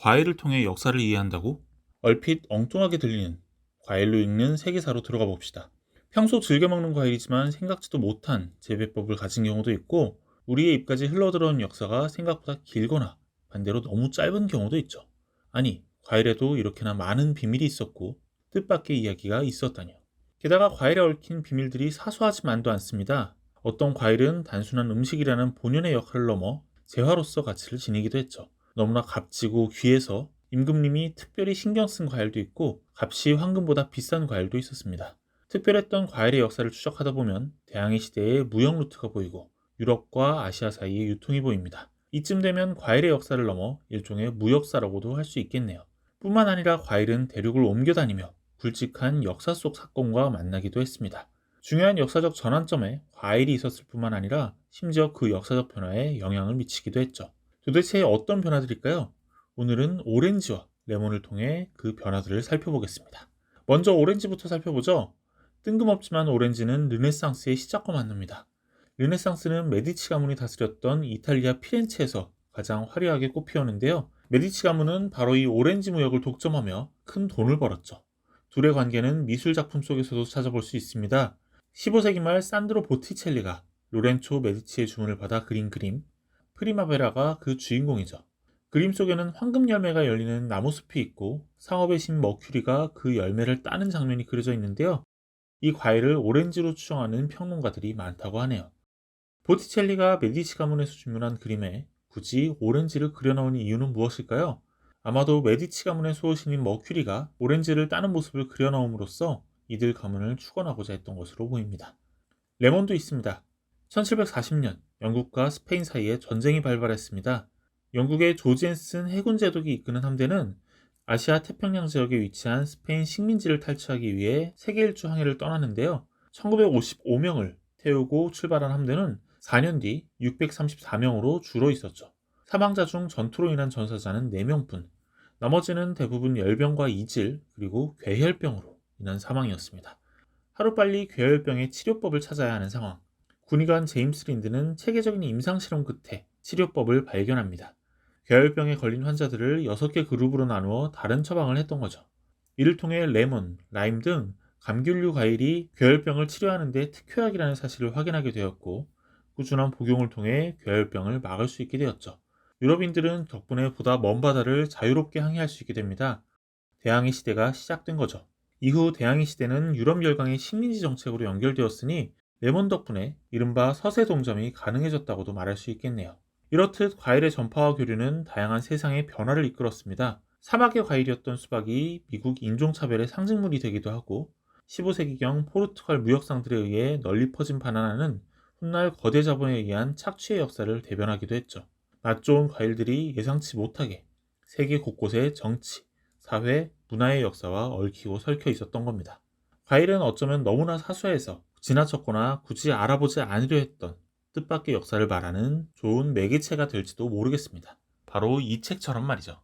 과일을 통해 역사를 이해한다고? 얼핏 엉뚱하게 들리는 과일로 읽는 세계사로 들어가 봅시다. 평소 즐겨 먹는 과일이지만 생각지도 못한 재배법을 가진 경우도 있고, 우리의 입까지 흘러들어온 역사가 생각보다 길거나 반대로 너무 짧은 경우도 있죠. 아니, 과일에도 이렇게나 많은 비밀이 있었고 뜻밖의 이야기가 있었다니요. 게다가 과일에 얽힌 비밀들이 사소하지만도 않습니다. 어떤 과일은 단순한 음식이라는 본연의 역할을 넘어 재화로서 가치를 지니기도 했죠. 너무나 값지고 귀해서 임금님이 특별히 신경 쓴 과일도 있고, 값이 황금보다 비싼 과일도 있었습니다. 특별했던 과일의 역사를 추적하다 보면 대항해 시대의 무역 루트가 보이고 유럽과 아시아 사이의 유통이 보입니다. 이쯤 되면 과일의 역사를 넘어 일종의 무역사라고도 할 수 있겠네요. 뿐만 아니라 과일은 대륙을 옮겨 다니며 굵직한 역사 속 사건과 만나기도 했습니다. 중요한 역사적 전환점에 과일이 있었을 뿐만 아니라 심지어 그 역사적 변화에 영향을 미치기도 했죠. 도대체 어떤 변화들일까요? 오늘은 오렌지와 레몬을 통해 그 변화들을 살펴보겠습니다. 먼저 오렌지부터 살펴보죠. 뜬금없지만 오렌지는 르네상스의 시작과 맞습니다. 르네상스는 메디치 가문이 다스렸던 이탈리아 피렌체에서 가장 화려하게 꽃피었는데요. 메디치 가문은 바로 이 오렌지 무역을 독점하며 큰 돈을 벌었죠. 둘의 관계는 미술 작품 속에서도 찾아볼 수 있습니다. 15세기 말 산드로 보티첼리가 로렌초 메디치의 주문을 받아 그린 그림, 프리마베라가 그 주인공이죠. 그림 속에는 황금 열매가 열리는 나무숲이 있고 상업의 신 머큐리가 그 열매를 따는 장면이 그려져 있는데요. 이 과일을 오렌지로 추정하는 평론가들이 많다고 하네요. 보티첼리가 메디치 가문에서 주문한 그림에 굳이 오렌지를 그려넣은 이유는 무엇일까요? 아마도 메디치 가문의 수호신인 머큐리가 오렌지를 따는 모습을 그려넣음으로써 이들 가문을 축원하고자 했던 것으로 보입니다. 레몬도 있습니다. 1740년 영국과 스페인 사이에 전쟁이 발발했습니다. 영국의 조지 앤슨 해군 제독이 이끄는 함대는 아시아 태평양 지역에 위치한 스페인 식민지를 탈취하기 위해 세계 일주 항해를 떠나는데요. 1955명을 태우고 출발한 함대는 4년 뒤 634명으로 줄어 있었죠. 사망자 중 전투로 인한 전사자는 4명뿐, 나머지는 대부분 열병과 이질 그리고 괴혈병으로 인한 사망이었습니다. 하루빨리 괴혈병의 치료법을 찾아야 하는 상황. 군의관 제임스 린드는 체계적인 임상실험 끝에 치료법을 발견합니다. 괴혈병에 걸린 환자들을 6개 그룹으로 나누어 다른 처방을 했던 거죠. 이를 통해 레몬, 라임 등 감귤류 과일이 괴혈병을 치료하는 데 특효약이라는 사실을 확인하게 되었고, 꾸준한 복용을 통해 괴혈병을 막을 수 있게 되었죠. 유럽인들은 덕분에 보다 먼 바다를 자유롭게 항해할 수 있게 됩니다. 대항해 시대가 시작된 거죠. 이후 대항해 시대는 유럽 열강의 식민지 정책으로 연결되었으니 레몬 덕분에 이른바 서세 동점이 가능해졌다고도 말할 수 있겠네요. 이렇듯 과일의 전파와 교류는 다양한 세상의 변화를 이끌었습니다. 사막의 과일이었던 수박이 미국 인종차별의 상징물이 되기도 하고, 15세기경 포르투갈 무역상들에 의해 널리 퍼진 바나나는 훗날 거대 자본에 의한 착취의 역사를 대변하기도 했죠. 맛 좋은 과일들이 예상치 못하게 세계 곳곳에 정치, 사회, 문화의 역사와 얽히고 설켜 있었던 겁니다. 과일은 어쩌면 너무나 사소해서 지나쳤거나 굳이 알아보지 않으려 했던 뜻밖의 역사를 말하는 좋은 매개체가 될지도 모르겠습니다. 바로 이 책처럼 말이죠.